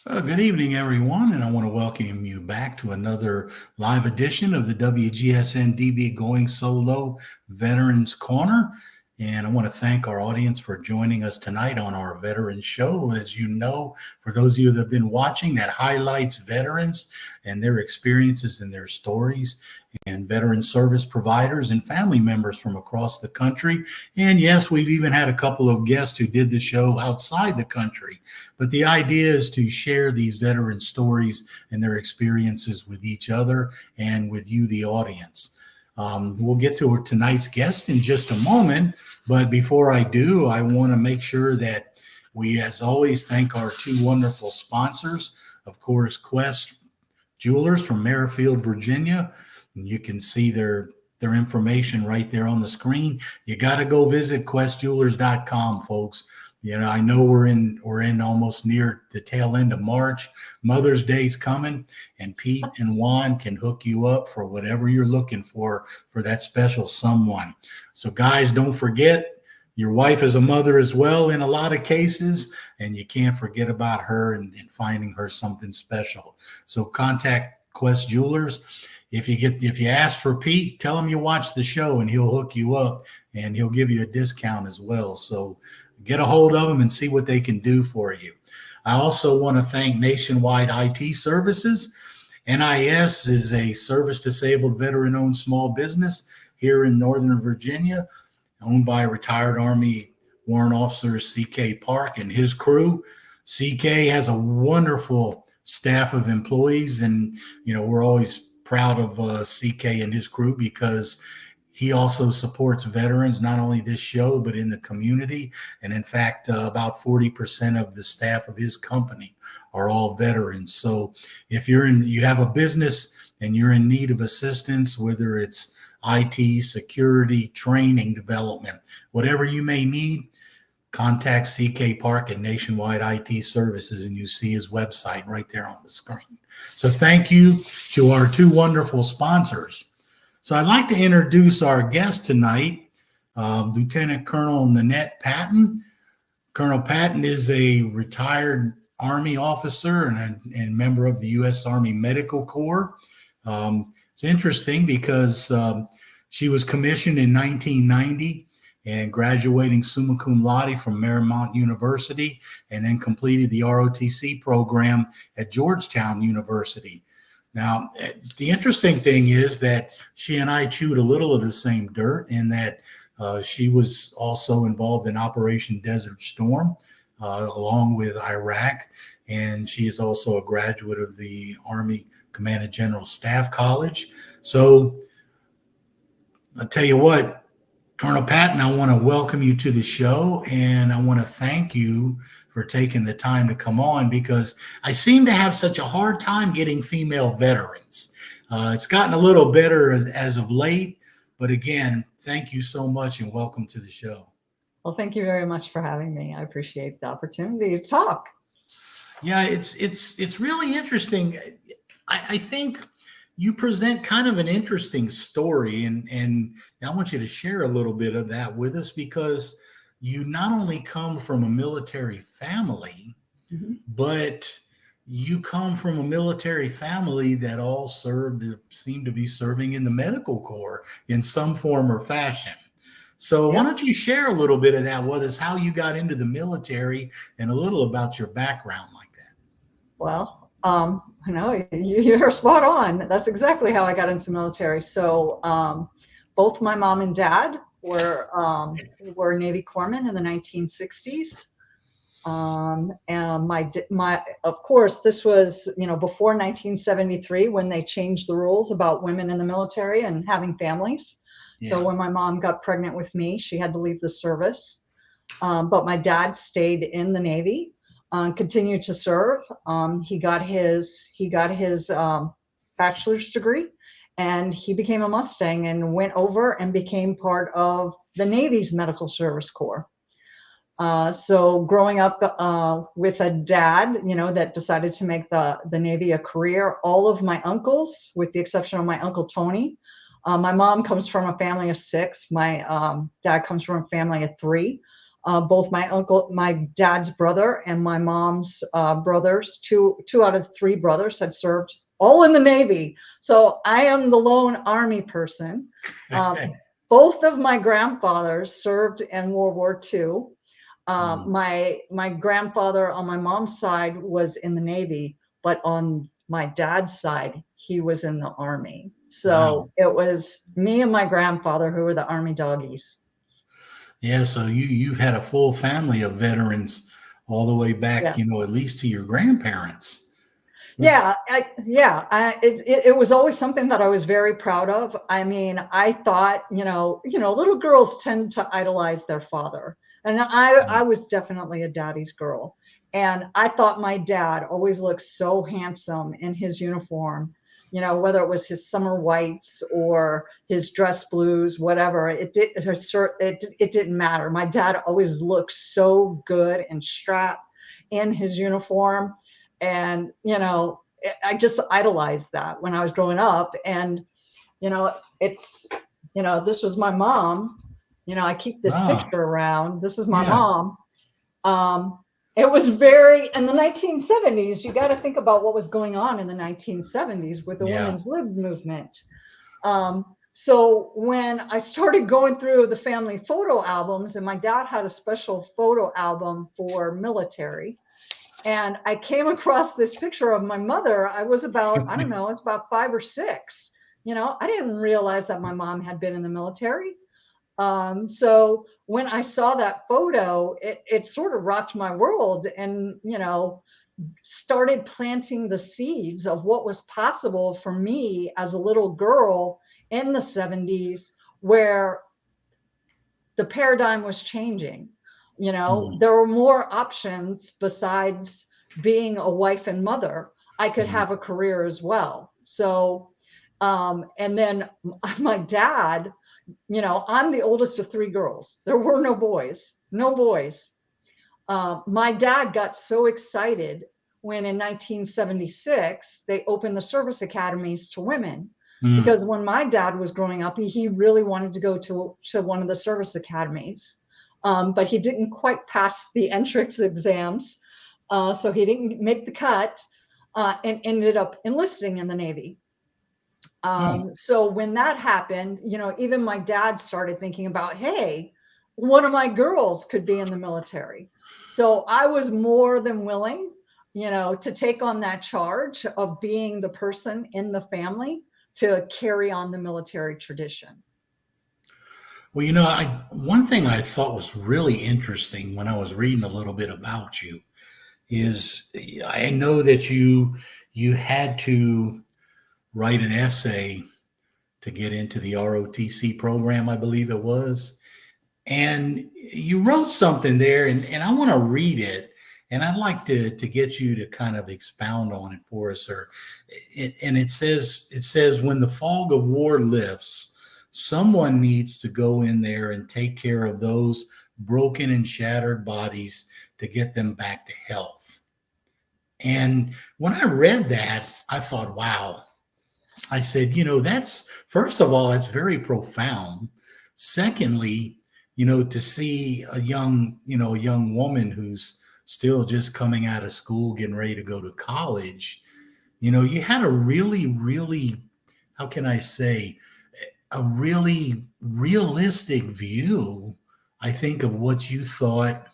Good evening, everyone, and I want to welcome you back to another live edition of the WGSN-DB Going Solo Veterans Corner. And I want to thank our audience for joining us tonight on our Veterans Show. As you know, for those of you that have been watching, that highlights veterans and their experiences and their stories, and veteran service providers and family members from across the country. And yes, we've even had a couple of guests who did the show outside the country. But the idea is to share these veteran stories and their experiences with each other and with you, the audience. We'll get to tonight's guest in just a moment. But before I do, I want to make sure that we, as always, thank our two wonderful sponsors. Of course, Quest Jewelers from Merrifield, Virginia. And you can see their information right there on the screen. You got to go visit questjewelers.com, folks. You know, I know we're in almost near the tail end of March. Mother's Day's coming, and Pete and Juan can hook you up for whatever you're looking for that special someone. So guys, don't forget, your wife is a mother as well in a lot of cases, and you can't forget about her and finding her something special. So contact Quest Jewelers. If you ask for Pete, tell him you watch the show and he'll hook you up and he'll give you a discount as well. So get a hold of them and see what they can do for you. I also want to thank Nationwide IT Services. NIS is a service-disabled veteran-owned small business here in Northern Virginia, owned by retired Army Warrant Officer C.K. Park and his crew. C.K. has a wonderful staff of employees, and we're always proud of C.K. and his crew because he also supports veterans, not only this show, but in the community. And in fact, about 40% of the staff of his company are all veterans. So if you have a business and you're in need of assistance, whether it's IT, security, training, development, whatever you may need, contact CK Park at Nationwide IT Services, and you see his website right there on the screen. So thank you to our two wonderful sponsors. So I'd like to introduce our guest tonight, Lieutenant Colonel Nanette Patton. Colonel Patton is a retired Army officer and member of the U.S. Army Medical Corps. It's interesting because she was commissioned in 1990 and graduating summa cum laude from Marymount University, and then completed the ROTC program at Georgetown University. Now, the interesting thing is that she and I chewed a little of the same dirt in that she was also involved in Operation Desert Storm along with Iraq, and she is also a graduate of the Army Command and General Staff College. So I'll tell you what, Colonel Patton, I want to welcome you to the show, and I want to thank you for taking the time to come on because I seem to have such a hard time getting female veterans. It's gotten a little better as of late, but again, thank you so much and welcome to the show. Well, thank you very much for having me. I appreciate the opportunity to talk. Yeah, it's really interesting. I think you present kind of an interesting story, and I want you to share a little bit of that with us because you not only come from a military family, but you come from a military family that all seem to be serving in the medical corps in some form or fashion. So why don't you share a little bit of that with us, how you got into the military and a little about your background like that? Well, you're spot on. That's exactly how I got into the military. So both my mom and dad were Navy corpsmen in the 1960s. And of course, this was, before 1973 when they changed the rules about women in the military and having families. Yeah. So when my mom got pregnant with me, she had to leave the service. But my dad stayed in the Navy. Continued to serve. He got his bachelor's degree, and he became a Mustang and went over and became part of the Navy's Medical Service Corps. So growing up with a dad, that decided to make the Navy a career, all of my uncles, with the exception of my Uncle Tony, my mom comes from a family of 6. My dad comes from a family of 3. Both my dad's brother and my mom's brothers, two out of three brothers had served all in the Navy. So I am the lone Army person. Both of my grandfathers served in World War II. My grandfather on my mom's side was in the Navy, but on my dad's side, he was in the Army. So It was me and my grandfather who were the Army doggies. Yeah, so you've had a full family of veterans all the way back, Yeah. at least to your grandparents. It was always something that I was very proud of. I mean, I thought, little girls tend to idolize their father. And I was definitely a daddy's girl. And I thought my dad always looked so handsome in his uniform, whether it was his summer whites or his dress blues, whatever, it didn't matter. My dad always looked so good and strapped in his uniform. And, I just idolized that when I was growing up. And, this was my mom. I keep this picture around. This is my mom. It was in the 1970s, you got to think about what was going on in the 1970s with the women's lib movement. So when I started going through the family photo albums, and my dad had a special photo album for military, and I came across this picture of my mother. I was about, I don't know, it's about 5 or 6. I didn't realize that my mom had been in the military. So when I saw that photo, it sort of rocked my world and, started planting the seeds of what was possible for me as a little girl in the 70s, where the paradigm was changing. There were more options besides being a wife and mother. I could have a career as well. So, and then my dad, I'm the oldest of 3 girls. There were no boys. My dad got so excited when in 1976, they opened the service academies to women. Because when my dad was growing up, he really wanted to go to one of the service academies. But he didn't quite pass the entrance exams. So he didn't make the cut and ended up enlisting in the Navy. So when that happened, even my dad started thinking about, hey, one of my girls could be in the military. So I was more than willing, to take on that charge of being the person in the family to carry on the military tradition. Well, one thing I thought was really interesting when I was reading a little bit about you is I know that you had to write an essay to get into the ROTC program, I believe it was. And you wrote something there, and I want to read it. And I'd like to get you to kind of expound on it for us, sir. And it says, when the fog of war lifts, someone needs to go in there and take care of those broken and shattered bodies to get them back to health. And when I read that, I thought, wow. I said, that's, first of all, that's very profound. Secondly, to see a young woman who's still just coming out of school, getting ready to go to college, you had a really, really, how can I say, a really realistic view, I think, of what you thought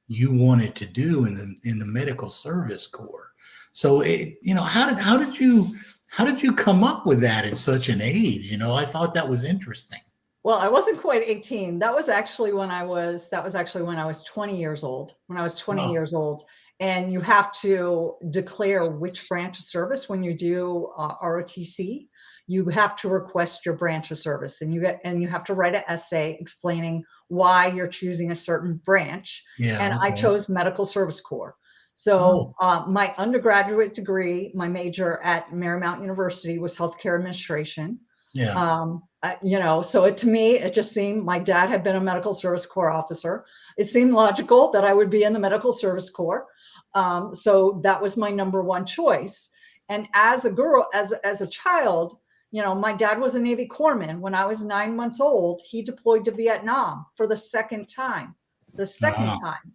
you wanted to do in the medical service corps. So, how did you come up with that at such an age? I thought that was interesting. Well, I wasn't quite 18. That was actually when I was 20 years old. When I was 20 years old, and you have to declare which branch of service when you do ROTC. You have to request your branch of service, and you have to write an essay explaining why you're choosing a certain branch. I chose medical service corps. So my undergraduate degree, my major at Marymount University was healthcare administration. So to me, it just seemed, my dad had been a medical service corps officer. It seemed logical that I would be in the medical service corps. So that was my number one choice. And as a girl, as a child, my dad was a Navy corpsman. When I was 9 months old, he deployed to Vietnam for the second time. the second time.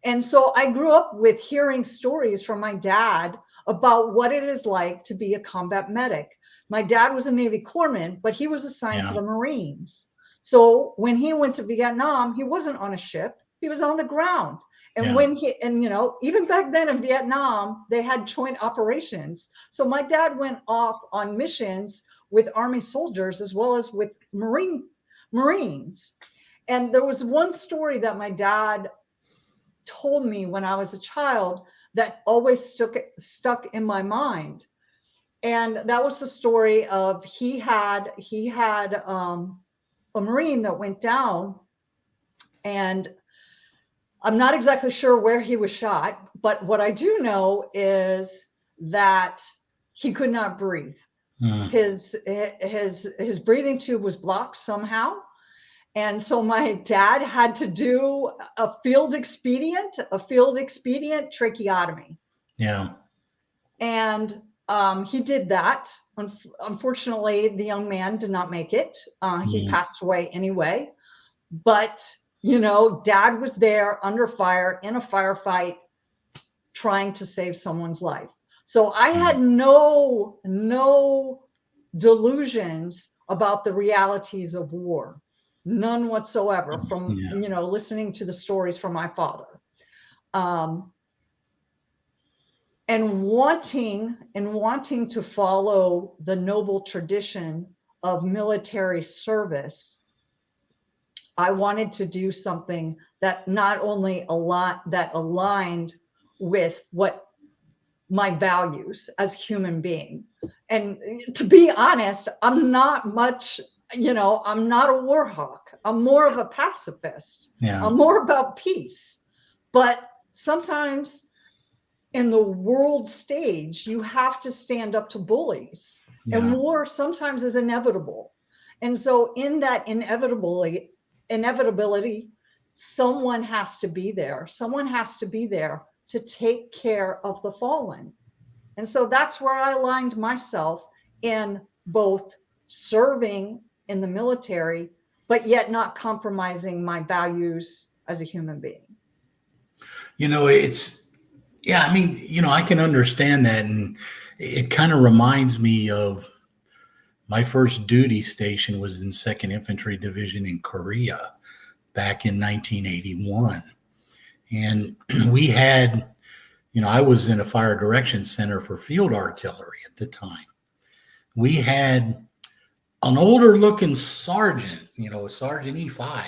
And so I grew up with hearing stories from my dad about what it is like to be a combat medic. My dad was a Navy corpsman, but he was assigned to the Marines. So when he went to Vietnam, he wasn't on a ship, he was on the ground. And even back then in Vietnam, they had joint operations. So my dad went off on missions with Army soldiers as well as with Marines. And there was one story that my dad told me when I was a child that always stuck in my mind. And that was the story of he had a Marine that went down, and I'm not exactly sure where he was shot, but what I do know is that he could not breathe. His breathing tube was blocked somehow. And so my dad had to do a field expedient tracheotomy. Yeah. And he did that. Unfortunately, the young man did not make it. He passed away anyway. But, dad was there under fire in a firefight trying to save someone's life. So I had no delusions about the realities of war. None whatsoever from, listening to the stories from my father. And wanting to follow the noble tradition of military service, I wanted to do something that not only aligned with what my values as a human being. And to be honest, I'm not much, I'm not a war hawk. I'm more of a pacifist. Yeah. I'm more about peace. But sometimes in the world stage, you have to stand up to bullies. Yeah. And war sometimes is inevitable. And so in that inevitability, someone has to be there. Someone has to be there to take care of the fallen. And so that's where I aligned myself in both serving in the military, but yet not compromising my values as a human being. I can understand that. And it kind of reminds me of my first duty station was in 2nd Infantry Division in Korea back in 1981. And we had, I was in a fire direction center for field artillery at the time. We had an older looking sergeant, a Sergeant E5,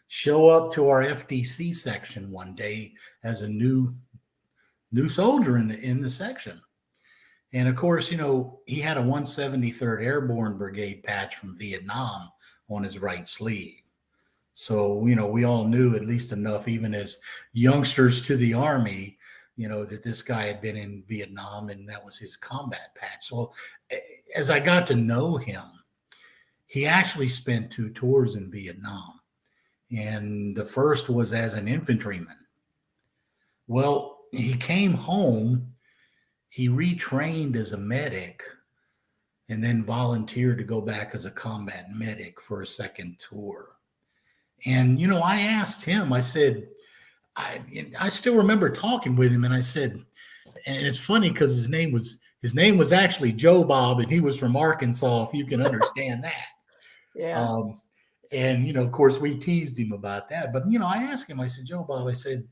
show up to our FDC section one day as a new soldier in the section. And of course, he had a 173rd Airborne Brigade patch from Vietnam on his right sleeve. So, we all knew at least enough, even as youngsters to the Army, that this guy had been in Vietnam and that was his combat patch. So as I got to know him, he actually spent 2 tours in Vietnam. And the first was as an infantryman. Well, he came home, he retrained as a medic, and then volunteered to go back as a combat medic for a second tour. And, I asked him, I said, I still remember talking with him, and I said, and it's funny because his name was actually Joe Bob, and he was from Arkansas, if you can understand that. Yeah. And, of course, we teased him about that. But, I asked him, I said, Joe Bob, I said,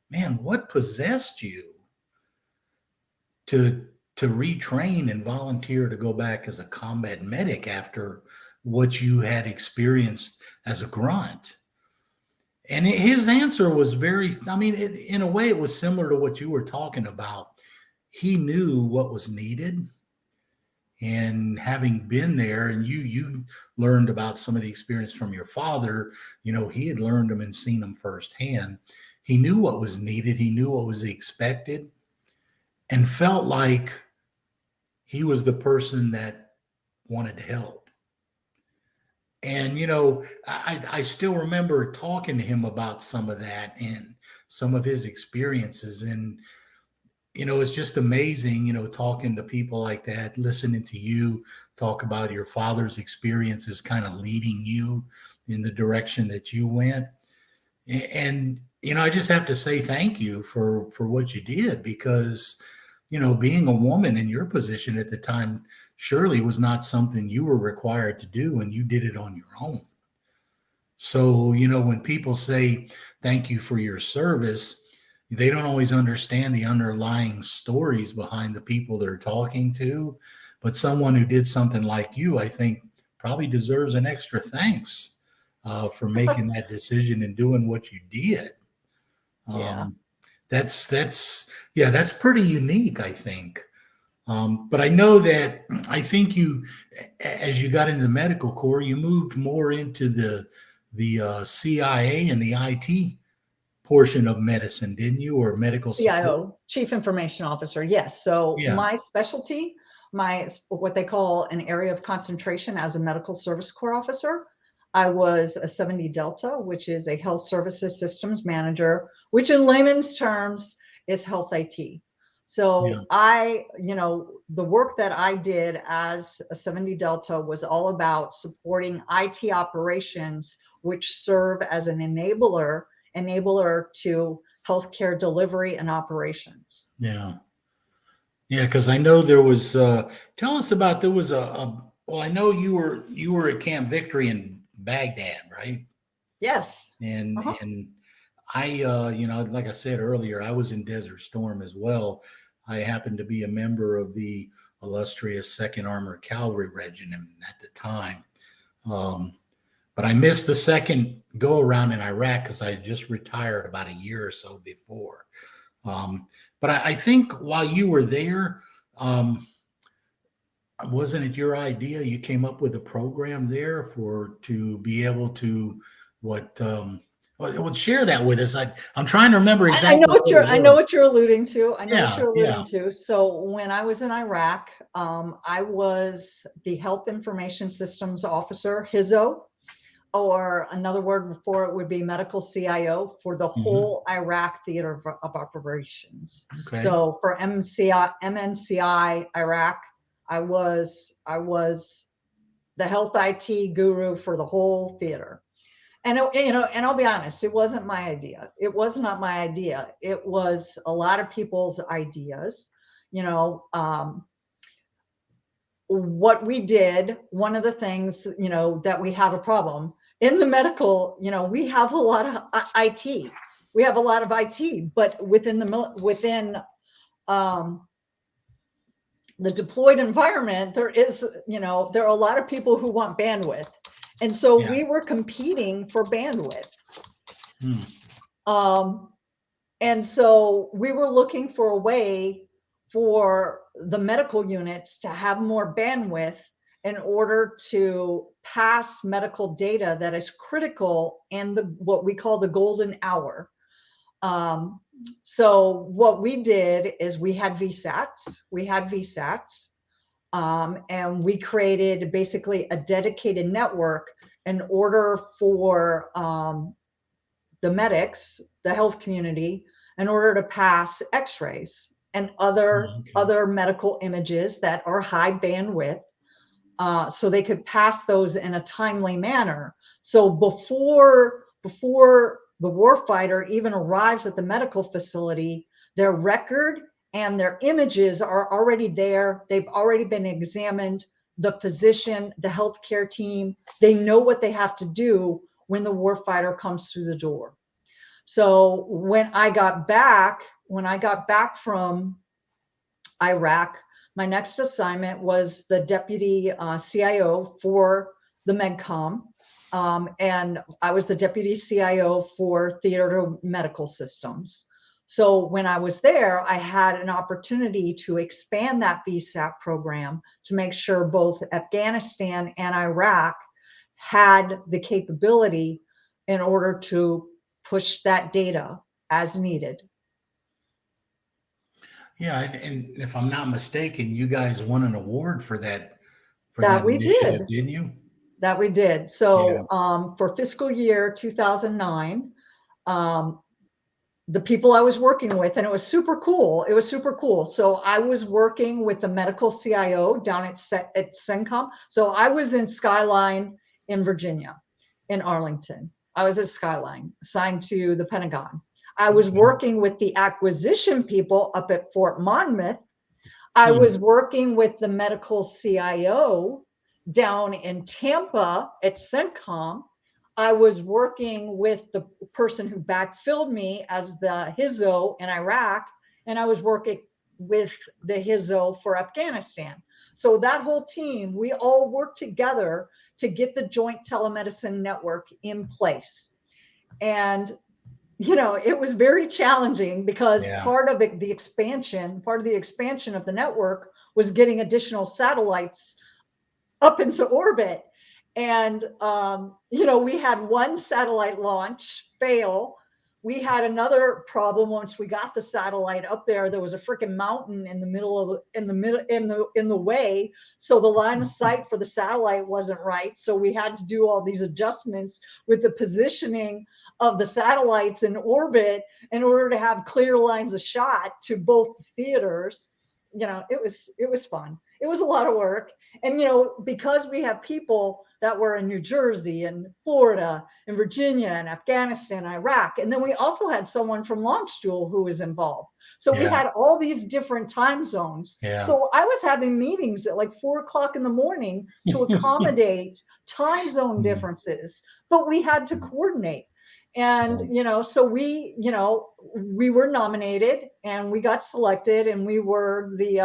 man, what possessed you to retrain and volunteer to go back as a combat medic after what you had experienced as a grunt? And his answer was in a way, it was similar to what you were talking about. He knew what was needed. And having been there, and you learned about some of the experience from your father, he had learned them and seen them firsthand. He knew what was needed. He knew what was expected, and felt like he was the person that wanted to help. And, I still remember talking to him about some of that and some of his experiences. And, it's just amazing, talking to people like that, listening to you talk about your father's experiences, kind of leading you in the direction that you went. And I just have to say thank you for what you did, because being a woman in your position at the time surely was not something you were required to do, and you did it on your own. So, when people say thank you for your service, they don't always understand the underlying stories behind the people they're talking to. But someone who did something like you, I think, probably deserves an extra thanks for making that decision and doing what you did. Yeah. That's pretty unique, I think. But I know that I think you, as you got into the medical corps, you moved more into the CIA and the IT portion of medicine, didn't you, or medical support? CIO, Chief Information Officer. Yes. So Yeah, my specialty, what they call an area of concentration as a medical service corps officer, I was a 70 Delta, which is a health services systems manager, which in layman's terms is health IT. yeah, So the work that I did as a 70 Delta was all about supporting IT operations, which serve as an enabler to healthcare delivery and operations. yeah, yeah. Because I know there was. Tell us about, there was well, I know you were at Camp Victory in Baghdad, right? Yes. And Uh-huh. and I, like I said earlier, I was in Desert Storm as well. I happened to be a member of the illustrious Second Armored Cavalry Regiment at the time. Um, but I missed the second go around in Iraq because I had just retired about a year or so before. Um, but I think while you were there, um, wasn't it your idea? You came up with a program there to be able to what? Well, share that with us. I'm trying to remember I know exactly what what it I know was. what you're alluding to. I know what Yeah, you're yeah. alluding to. So when I was in Iraq, I was the Health Information Systems Officer, HISO, or another word for it would be medical CIO for the Hmm. whole Iraq theater of operations. Okay. So for MNCI Iraq, I was the health IT guru for the whole theater. And I'll be honest, it wasn't my idea. It was not my idea. It was a lot of people's ideas. You know, what we did, one of the things, that we have a problem in the medical, we have a lot of IT. We have a lot of IT, but within um, the deployed environment, there are a lot of people who want bandwidth. And so Yeah. we were competing for bandwidth. Hmm. Um, And so we were looking for a way for the medical units to have more bandwidth in order to pass medical data that is critical in what we call the golden hour. Um, so what we did is we had VSATs, and we created basically a dedicated network in order for the medics, the health community, in order to pass x-rays and Okay. other medical images that are high bandwidth, so they could pass those in a timely manner. So before the warfighter even arrives at the medical facility, their record and their images are already there. They've already been examined. The physician, the healthcare team, they know what they have to do when the warfighter comes through the door. So when I got back from Iraq, my next assignment was the deputy CIO for the MedCom, and I was the deputy CIO for theater medical systems. So when I was there, I had an opportunity to expand that VSAT program to make sure both Afghanistan and Iraq had the capability in order to push that data as needed. Yeah, and if I'm not mistaken, you guys won an award for That that we initiative, did. didn't you? That we did. Yeah. So for fiscal year 2009, um, the people I was working with, and it was super cool. It was super cool. So I was working with the medical CIO down at CENTCOM. So I was in Skyline in Virginia, in Arlington. I was at Skyline, assigned to the Pentagon. I was working with the acquisition people up at Fort Monmouth. I was working with the medical CIO down in Tampa at CENTCOM. I was working with the person who backfilled me as the HISO in Iraq, and I was working with the HISO for Afghanistan. So that whole team, we all worked together to get the joint telemedicine network in place. And it was very challenging because part of the expansion of the network was getting additional satellites up into orbit. And, we had one satellite launch fail. We had another problem once we got the satellite up there. There was a freaking mountain in the way. So the line of sight for the satellite wasn't right. So we had to do all these adjustments with the positioning of the satellites in orbit in order to have clear lines of shot to both theaters. It was fun. It was a lot of work. And, because we have people that were in New Jersey and Florida and Virginia and Afghanistan, Iraq. And then we also had someone from Launchstool who was involved. So we had all these different time zones. Yeah. So I was having meetings at like 4:00 in the morning to accommodate time zone differences, but we had to coordinate. And, so we were nominated and we got selected, and we were the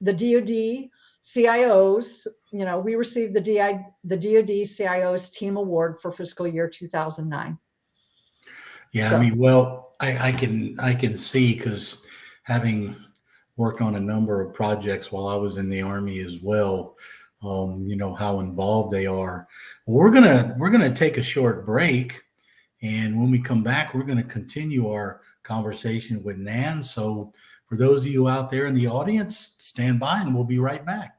DoD CIOs, we received the DoD CIOs Team Award for fiscal year 2009. Yeah, so. I mean, well, I can see, because having worked on a number of projects while I was in the Army as well, how involved they are. Well, we're gonna take a short break, and when we come back, we're gonna continue our conversation with Nan. So for those of you out there in the audience, stand by, and we'll be right back.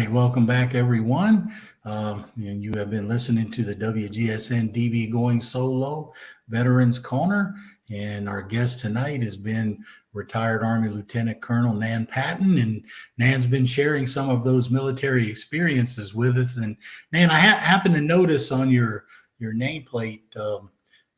right, welcome back, everyone. And you have been listening to the WGSN-DB Going Solo Veterans Corner. And our guest tonight has been retired Army Lieutenant Colonel Nanette Patton. And Nan's been sharing some of those military experiences with us. And Nan, I happen to notice on your nameplate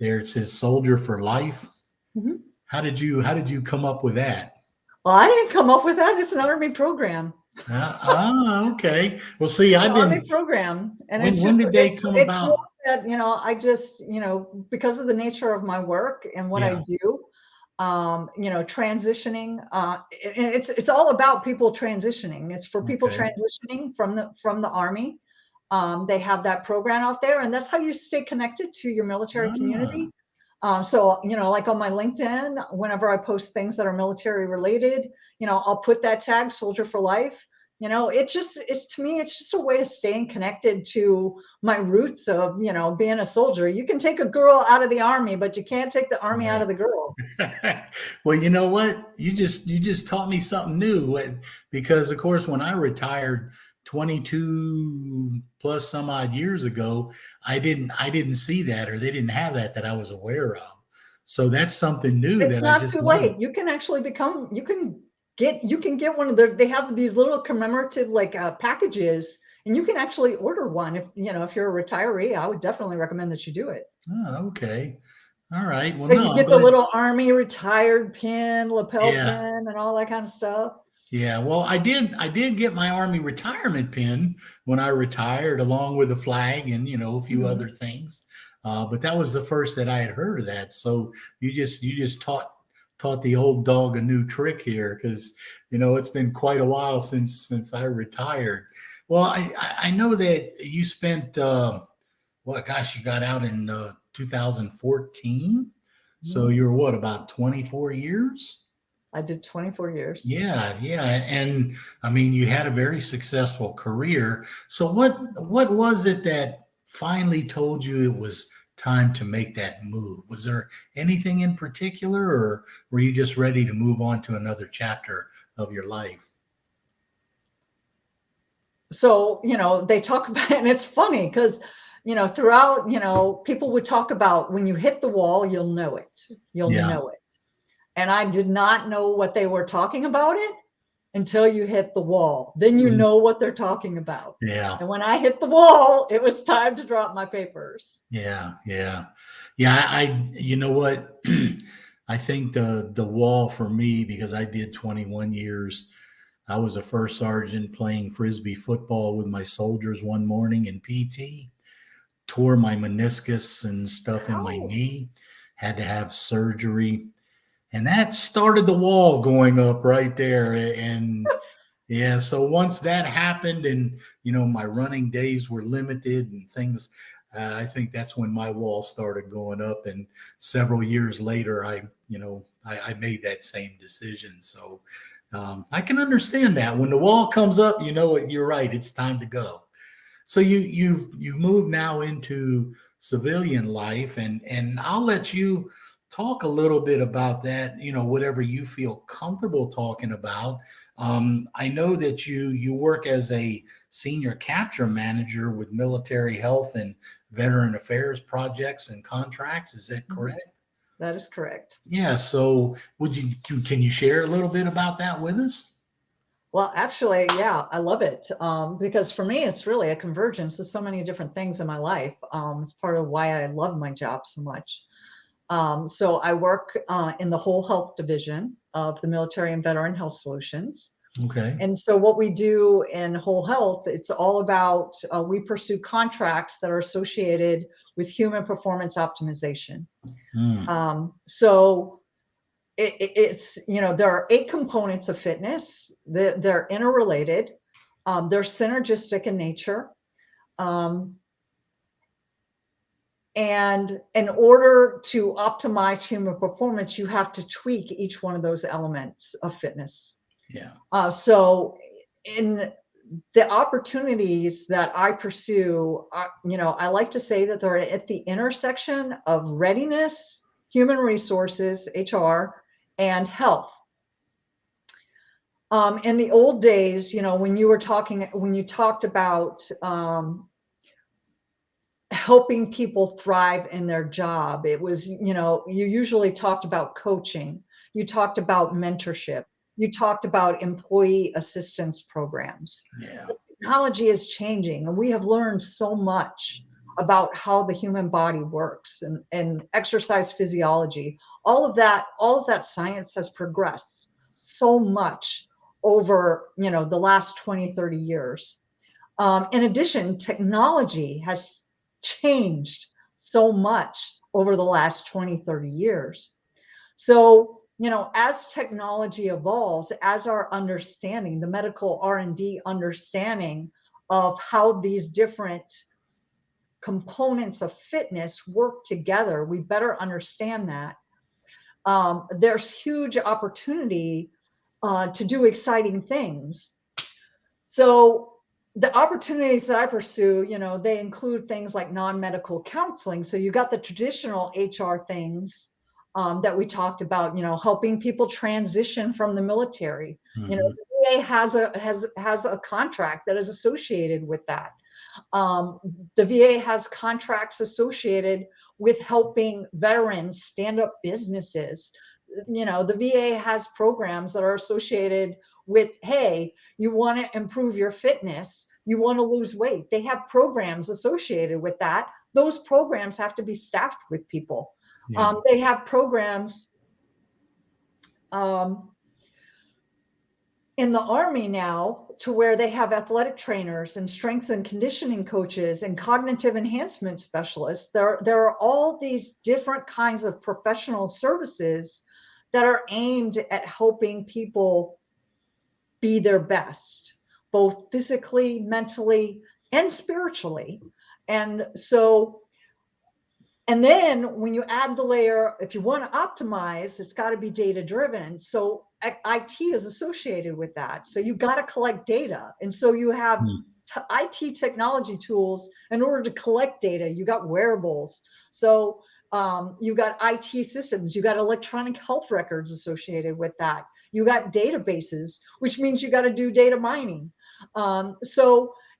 there it says "Soldier for Life." Mm-hmm. How did you come up with that? Well, I didn't come up with that. It's an Army program. Okay. Well, see, I've Army been. program, and When did they come it's about? more that, I just, because of the nature of my work and what I do, transitioning, it's all about people transitioning. It's for people transitioning from the Army. They have that program out there, and that's how you stay connected to your military community. So, like on my LinkedIn, whenever I post things that are military related, I'll put that tag "Soldier for Life." To me, it's just a way of staying connected to my roots of, being a soldier. You can take a girl out of the Army, but you can't take the Army out of the girl. Well, you know what? You just taught me something new, because of course, when I retired 22 plus some odd years ago, I didn't see that, or they didn't have that I was aware of. So that's something new It's that I not just too learned. late. You can actually get one of they have these little commemorative packages, and you can actually order one. If you're a retiree, I would definitely recommend that you do it. Oh, okay. All right. Well, So no, you I'm get the glad. little Army retired pin, lapel Yeah. pin, and all that kind of stuff. Yeah, well, I did get my Army retirement pin when I retired, along with a flag and a few other things. But that was the first that I had heard of that. So you just taught the old dog a new trick here, because it's been quite a while since I retired. Well, I know that you spent well, gosh, you got out in 2014, so you're what, about 24 years? I did 24 years. Yeah, yeah, and I mean, you had a very successful career. So what was it that finally told you it was time to make that move? Was there anything in particular, or were you just ready to move on to another chapter of your life? So, they talk about, and it's funny because, throughout, people would talk about when you hit the wall, you'll know it. You'll Yeah. know it. And I did not know what they were talking about it until you hit the wall. Then you know what they're talking about. Yeah. And when I hit the wall, it was time to drop my papers. Yeah, yeah, yeah. You know what? I think the wall for me, because I did 21 years. I was a first sergeant playing frisbee football with my soldiers one morning in PT. Tore my meniscus and stuff in my knee. Had to have surgery, and that started the wall going up right there. And yeah, so once that happened, and my running days were limited and things, I think that's when my wall started going up. And several years later, I made that same decision. So I can understand that when the wall comes up, you're right. It's time to go. So you've moved now into civilian life, and I'll let you talk a little bit about that. Whatever you feel comfortable talking about. I know that you work as a senior capture manager with military health and veteran affairs projects and contracts. Is that correct? That is correct. Yeah. So can you share a little bit about that with us? Well, actually, yeah, I love it, because for me, it's really a convergence of so many different things in my life. It's part of why I love my job so much. So I work in the whole health division of the Military and Veteran Health Solutions. Okay. And so what we do in whole health, it's all about, we pursue contracts that are associated with human performance optimization. So it's, there are 8 components of fitness. They're interrelated. They're synergistic in nature. And in order to optimize human performance, you have to tweak each one of those elements of fitness. Yeah. So in the opportunities that I pursue, I like to say that they're at the intersection of readiness, human resources, HR, and health. In the old days, when you talked about helping people thrive in their job, it was, you usually talked about coaching, you talked about mentorship, you talked about employee assistance programs. Yeah. Technology is changing, and we have learned so much about how the human body works, and exercise physiology. All of that science has progressed so much over, the last 20, 30 years. In addition, technology has changed so much over the last 20, 30 years. So, as technology evolves, as our understanding, the medical R&D understanding of how these different components of fitness work together, we better understand that. There's huge opportunity to do exciting things. So the opportunities that I pursue, they include things like non-medical counseling. So you got the traditional HR things that we talked about, helping people transition from the military. Mm-hmm. The VA has a contract that is associated with that. The VA has contracts associated with helping veterans stand up businesses. The VA has programs that are associated with, hey, you want to improve your fitness, you want to lose weight. They have programs associated with that. Those programs have to be staffed with people. Yeah. They have programs in the Army now to where they have athletic trainers and strength and conditioning coaches and cognitive enhancement specialists. There are all these different kinds of professional services that are aimed at helping people be their best, both physically, mentally, and spiritually. And then when you add the layer, if you want to optimize, it's got to be data driven. So IT is associated with that. So you got to collect data. And so you have IT technology tools in order to collect data. You got wearables. So you got IT systems, you got electronic health records associated with that. You got databases, which means you got to do data mining.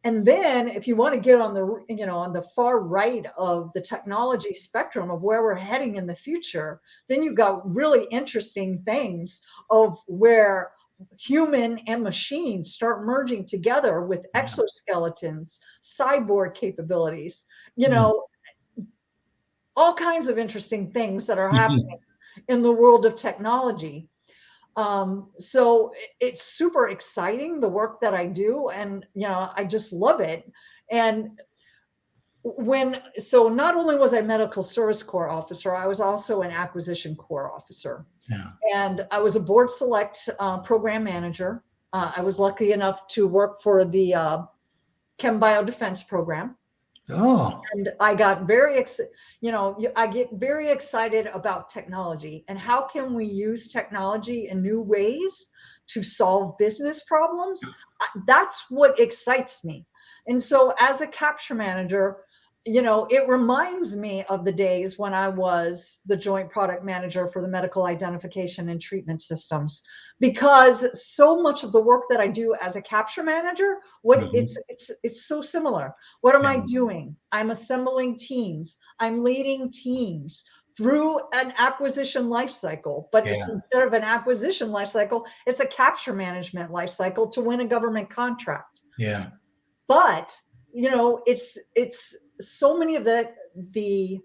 And then if you want to get on the far right of the technology spectrum of where we're heading in the future, then you've got really interesting things of where human and machine start merging together with exoskeletons, cyborg capabilities, all kinds of interesting things that are happening in the world of technology. So it's super exciting, the work that I do, and I just love it. And so not only was I medical service corps officer, I was also an acquisition corps officer. Yeah. And I was a board select program manager. I was lucky enough to work for the Chem Bio Defense program. Oh. And I get very excited about technology and how can we use technology in new ways to solve business problems. That's what excites me. And so as a capture manager, it reminds me of the days when I was the joint product manager for the medical identification and treatment systems, because so much of the work that I do as a capture manager, it's so similar. What am I doing? I'm assembling teams. I'm leading teams through an acquisition life cycle, but it's instead of an acquisition life cycle, it's a capture management life cycle to win a government contract. Yeah. But it's so many of the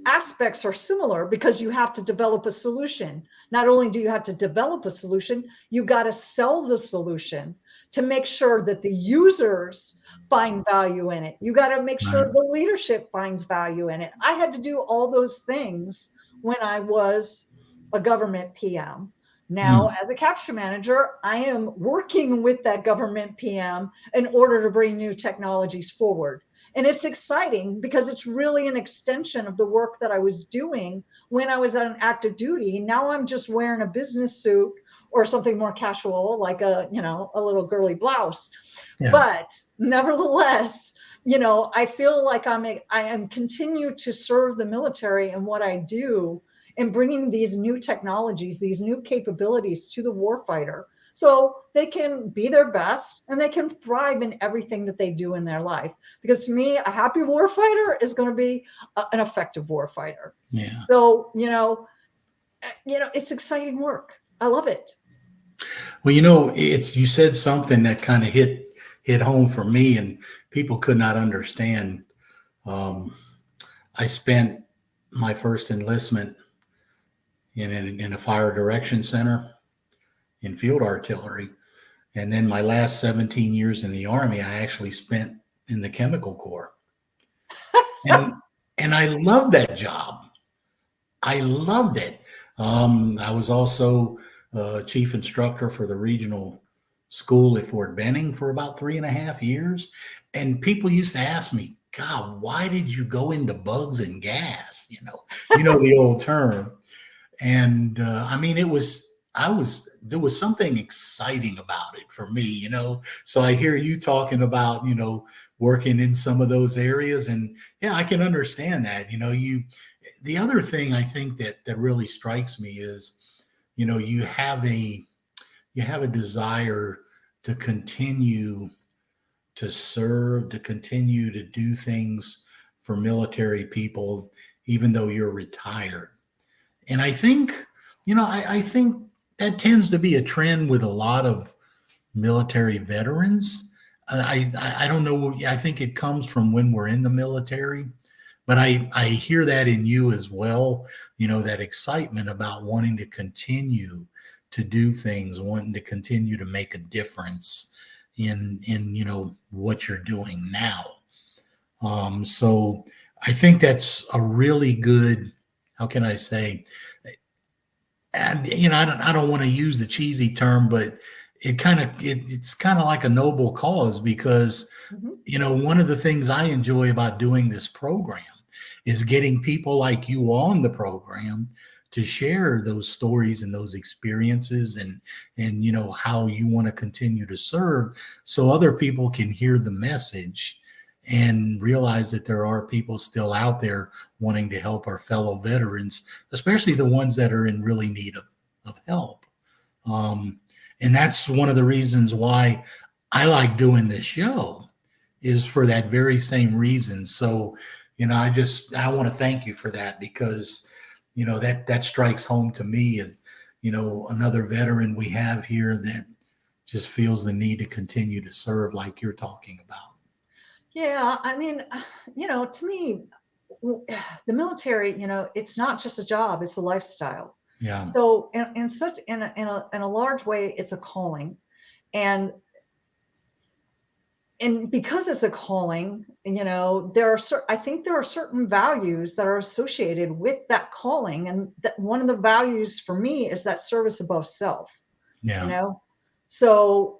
aspects are similar because you have to develop a solution. Not only do you have to develop a solution, you got to sell the solution to make sure that the users find value in it. You got to make sure the leadership finds value in it. I had to do all those things when I was a government PM. Now, as a capture manager, I am working with that government PM in order to bring new technologies forward. And it's exciting because it's really an extension of the work that I was doing when I was on active duty. Now I'm just wearing a business suit or something more casual, like a little girly blouse. Yeah. But nevertheless, I feel like I am continue to serve the military in what I do and bringing these new technologies, these new capabilities to the warfighter so they can be their best and they can thrive in everything that they do in their life. Because to me, a happy warfighter is going to be an effective warfighter. Yeah. So, it's exciting work. I love it. Well, you said something that kind of hit home for me, and people could not understand. I spent my first enlistment in a fire direction center in field artillery. And then my last 17 years in the Army, I actually spent in the chemical corps. And I loved that job. I loved it. I was also chief instructor for the regional school at Fort Benning for about 3.5 years. And people used to ask me, God, why did you go into bugs and gas? The old term. And there was something exciting about it for me, So I hear you talking about, working in some of those areas, and yeah, I can understand that. The other thing I think that really strikes me is, you have a desire to continue to serve, to continue to do things for military people, even though you're retired. And I think, I think that tends to be a trend with a lot of military veterans. I don't know. I think it comes from when we're in the military, but I hear that in you as well. That excitement about wanting to continue to do things, wanting to continue to make a difference in what you're doing now. So I think that's a really good, how can I say, and I don't want to use the cheesy term, but it's kind of like a noble cause, because one of the things I enjoy about doing this program is getting people like you on the program to share those stories and those experiences, and how you want to continue to serve, so other people can hear the message and realize that there are people still out there wanting to help our fellow veterans, especially the ones that are in really need of help. And that's one of the reasons why I like doing this show, is for that very same reason. So, I want to thank you for that, because, that strikes home to me as, another veteran we have here that just feels the need to continue to serve like you're talking about. Yeah, to me, the military, it's not just a job; it's a lifestyle. Yeah. So, in a large way, it's a calling, and because it's a calling, I think there are certain values that are associated with that calling, and that one of the values for me is that service above self. Yeah. So,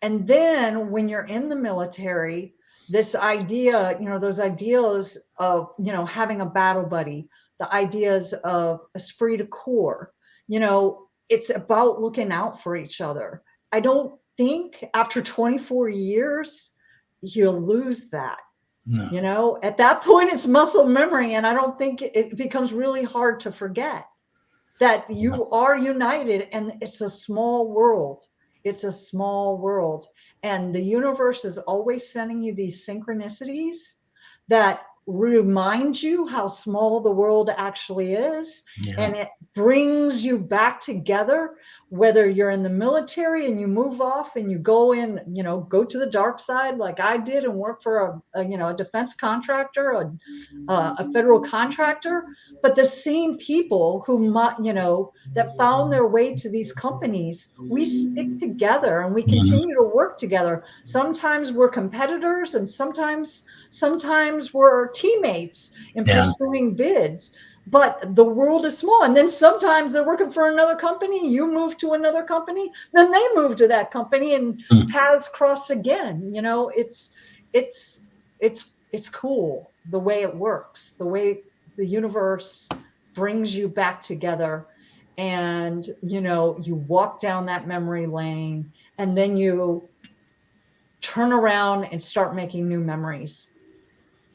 and then when you're in the military, this idea, those ideas of, having a battle buddy, the ideas of esprit de corps, it's about looking out for each other. I don't think after 24 years, you'll lose that. No. At that point, it's muscle memory. And I don't think it becomes really hard to forget that you are united, and it's a small world. It's a small world, and the universe is always sending you these synchronicities that remind you how small the world actually is. Yeah. And it brings you back together, whether you're in the military and you move off and you go to the dark side like I did and work for a defense contractor, a federal contractor. But the same people who that found their way to these companies, we stick together and we continue to work together. Sometimes we're competitors, and sometimes we're teammates in pursuing bids. But the world is small, and then sometimes they're working for another company. You move to another company, then they move to that company, and paths cross again. It's cool the way it works, the way the universe brings you back together, and you walk down that memory lane, and then you turn around and start making new memories.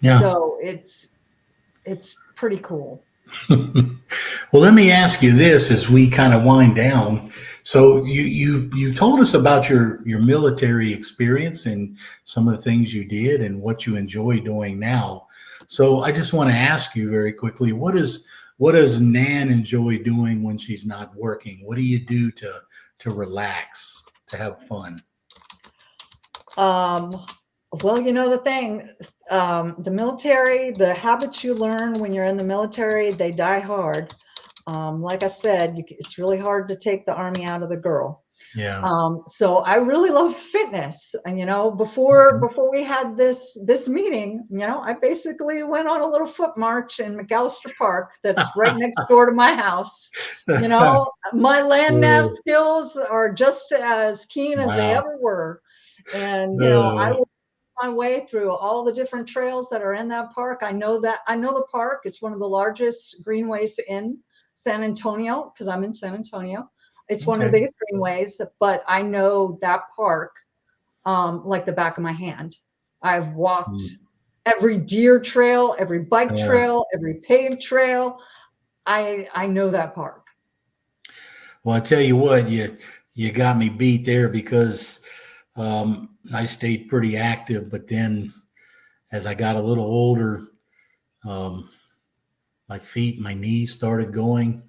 Yeah. So it's pretty cool. Well, let me ask you this as we kind of wind down. So you told us about your military experience and some of the things you did and what you enjoy doing now. So I just want to ask you very quickly, what does Nan enjoy doing when she's not working? What do you do to relax, to have fun? Um, well, the thing, the military, the habits you learn when you're in the military, they die hard. Like I said, it's really hard to take the army out of the girl. Yeah. So I really love fitness. And Okay. before we had this meeting, I basically went on a little foot march in McAllister Park that's right next door to my house. My land nav Uh, skills are just as keen as they wow. ever were. And I Uh, worked my way through all the different trails that are in that park. I know the park. It's one of the largest greenways in San Antonio because I'm in San Antonio. It's one of the okay. biggest greenways, but I know that park like the back of my hand. I've walked Mm. every deer trail, every bike Yeah. trail, every paved trail. I know that park. Well, I tell you what, you got me beat there because I stayed pretty active, but then as I got a little older, um, my feet, my knees started going.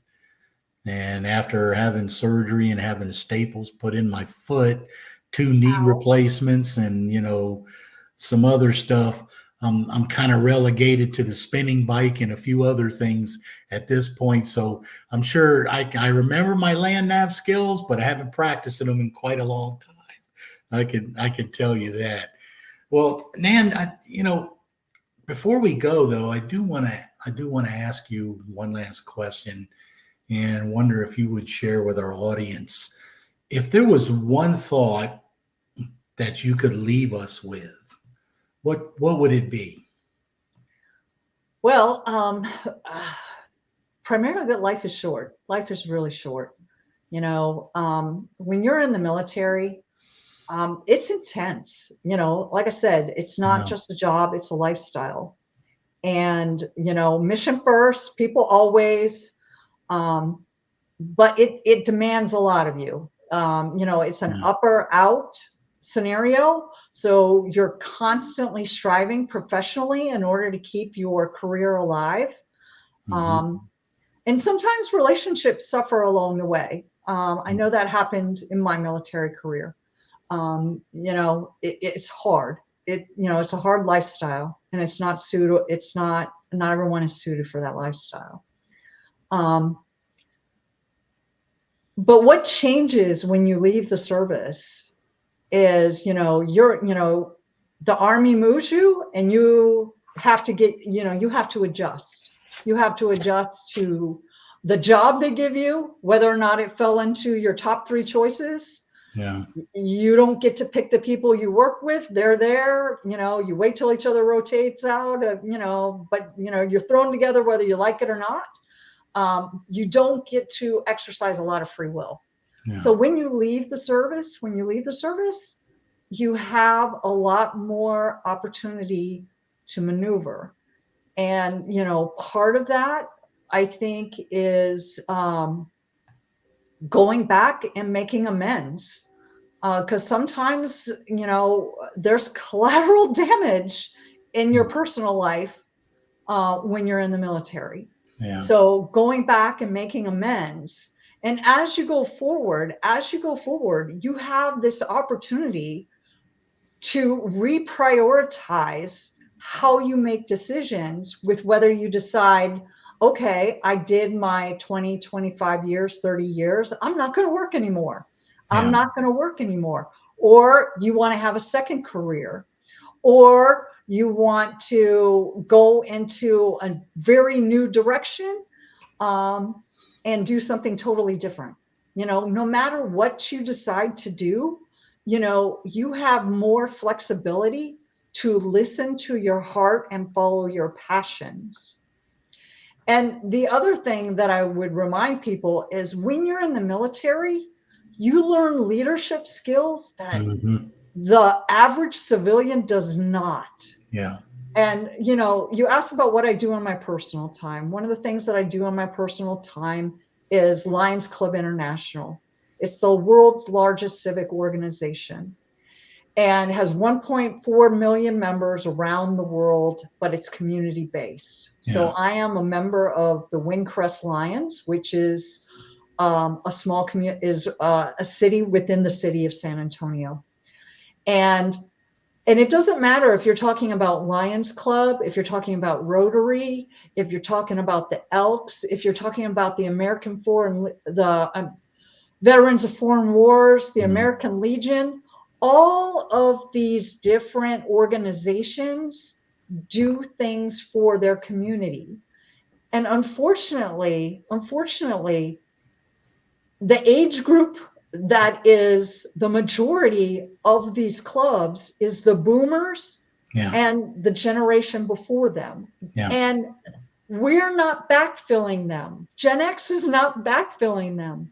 And after having surgery and having staples put in my foot, two knee Ow. replacements, and some other stuff, I'm kind of relegated to the spinning bike and a few other things at this point. So I'm sure I remember my land nav skills, but I haven't practiced them in quite a long time. I can tell you that. Well, Nan, before we go though, I do want to ask you one last question and wonder if you would share with our audience if there was one thought that you could leave us with, what would it be? Well, primarily that life is short. Life is really short. When you're in the military, it's intense. Like I said, it's not Yeah. just a job, it's a lifestyle. And, mission first, people always, um, but it demands a lot of you. It's an Yeah. up or out scenario. So you're constantly striving professionally in order to keep your career alive. Hmm. Um, and sometimes relationships suffer along the way. I know that happened in my military career. It's hard. It's a hard lifestyle, and it's not suitable. Not everyone is suited for that lifestyle. Um, but what changes when you leave the service is, the army moves you, and you have to adjust. You have to adjust to the job they give you, whether or not it fell into your top three choices. Yeah. You don't get to pick the people you work with. They're there. You wait till each other rotates out. But you're thrown together whether you like it or not. You don't get to exercise a lot of free will. Yeah. So when you leave the service, you have a lot more opportunity to maneuver. And part of that, I think, is going back and making amends. Because sometimes, there's collateral damage in your personal life when you're in the military. Yeah. So going back and making amends. And as you go forward, you have this opportunity to reprioritize how you make decisions with whether you decide, okay, I did my 20, 25 years, 30 years. I'm not going to work anymore. I'm Yeah. not going to work anymore. Or you want to have a second career, or you want to go into a very new direction and do something totally different. No matter what you decide to do, you have more flexibility to listen to your heart and follow your passions. And the other thing that I would remind people is when you're in the military, you learn leadership skills that Hmm. the average civilian does not. Yeah. And, you asked about what I do on my personal time. One of the things that I do on my personal time is Lions Club International. It's the world's largest civic organization and has 1.4 million members around the world, but it's community based. So I am a member of the Windcrest Lions, which is a small community, is a city within the city of San Antonio. And it doesn't matter if you're talking about Lions Club, if you're talking about Rotary, if you're talking about the Elks, if you're talking about the Veterans of Foreign Wars, the American Legion, all of these different organizations do things for their community. And unfortunately, the age group that is the majority of these clubs is the boomers and the generation before them. And we're not backfilling them. Gen X is not backfilling them.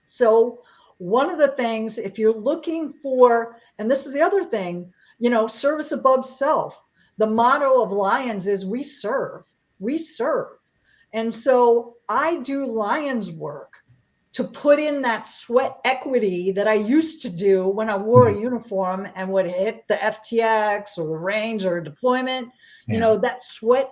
So one of the things, if you're looking for, and this is the other thing, service above self, the motto of Lions is we serve. And so I do Lions work to put in that sweat equity that I used to do when I wore a uniform and would hit the FTX or the range or a deployment, that sweat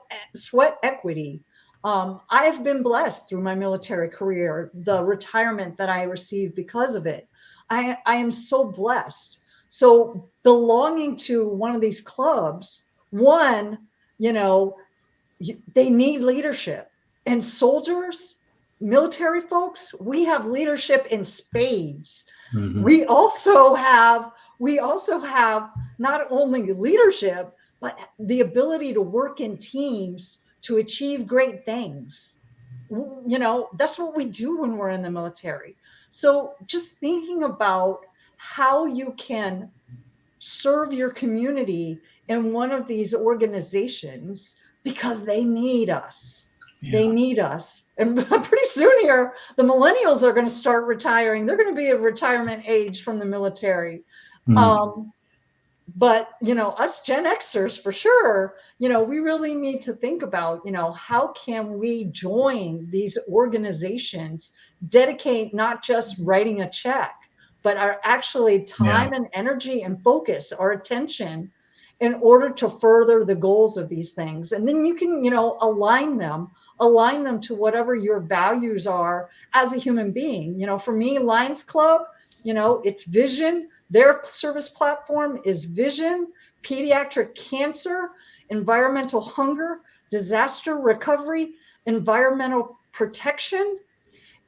equity. I've been blessed through my military career, the retirement that I received because of it. I am so blessed. So belonging to one of these clubs, they need leadership. And soldiers, military folks, we have leadership in spades. We also have not only leadership, but the ability to work in teams to achieve great things. That's what we do when we're in the military. So just thinking about how you can serve your community in one of these organizations, because they need us. They need us. And pretty soon here, the millennials are going to start retiring. They're going to be of retirement age from the military. But, us Gen Xers for sure, we really need to think about, how can we join these organizations, dedicate not just writing a check, but our actually time and energy and focus, our attention in order to further the goals of these things. And then you can, align them to whatever your values are as a human being. For me, Lions Club, it's vision. Their service platform is vision, pediatric cancer, environmental hunger, disaster recovery, environmental protection,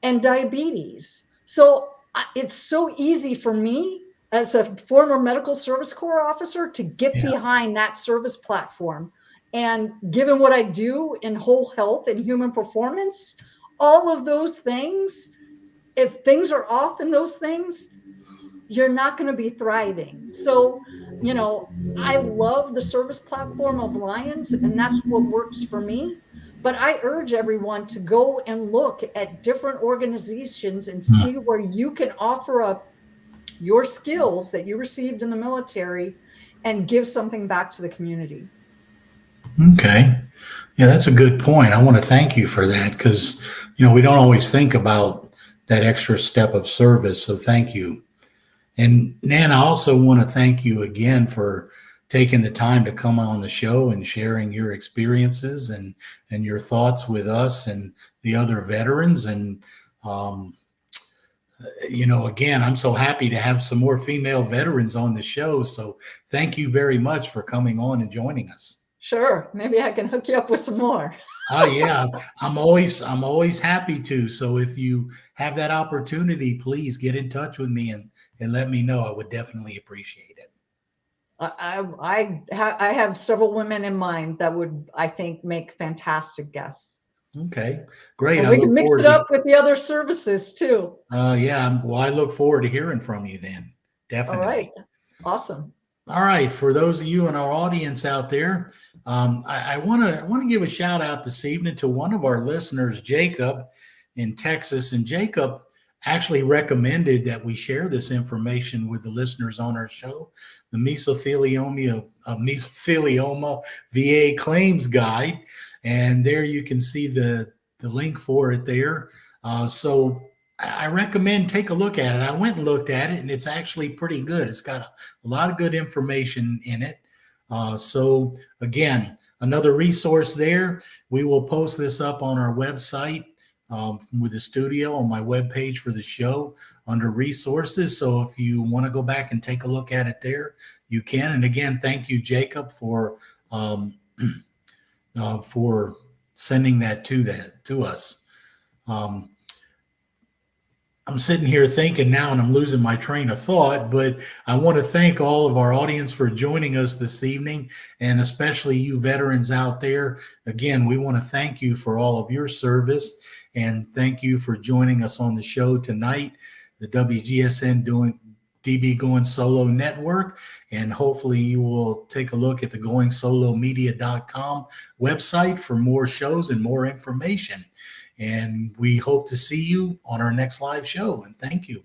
and diabetes. So it's so easy for me as a former medical service corps officer to get behind that service platform. And given what I do in whole health and human performance, all of those things, if things are off in those things, you're not going to be thriving. So, I love the service platform of Lions, and that's what works for me. But I urge everyone to go and look at different organizations and see where you can offer up your skills that you received in the military and give something back to the community. Okay. Yeah, that's a good point. I want to thank you for that because, we don't always think about that extra step of service. So thank you. And Nan, I also want to thank you again for taking the time to come on the show and sharing your experiences and your thoughts with us and the other veterans. And, again, I'm so happy to have some more female veterans on the show. So thank you very much for coming on and joining us. Sure. Maybe I can hook you up with some more. Oh yeah. I'm always happy to. So if you have that opportunity, please get in touch with me and let me know. I would definitely appreciate it. I have several women in mind that would, I think, make fantastic guests. Okay, great. And we can mix it up with the other services too. Well, I look forward to hearing from you then. Definitely. All right. Awesome. All right. For those of you in our audience out there, I want to give a shout out this evening to one of our listeners, Jacob in Texas. And Jacob actually recommended that we share this information with the listeners on our show, the mesothelioma VA claims guide. And there you can see the link for it there. So I recommend take a look at it. I went and looked at it, and it's actually pretty good. It's got a lot of good information in it. So again, another resource there. We will post this up on our website with the studio on my webpage for the show under resources. So if you want to go back and take a look at it there, you can. And again, thank you, Jacob, for sending that to us. I'm sitting here thinking now, and I'm losing my train of thought, but I want to thank all of our audience for joining us this evening, and especially you veterans out there. Again, we want to thank you for all of your service, and thank you for joining us on the show tonight, the WGSN-DB Going Solo Network, and hopefully you will take a look at the goingsolomedia.com website for more shows and more information. And we hope to see you on our next live show. And thank you.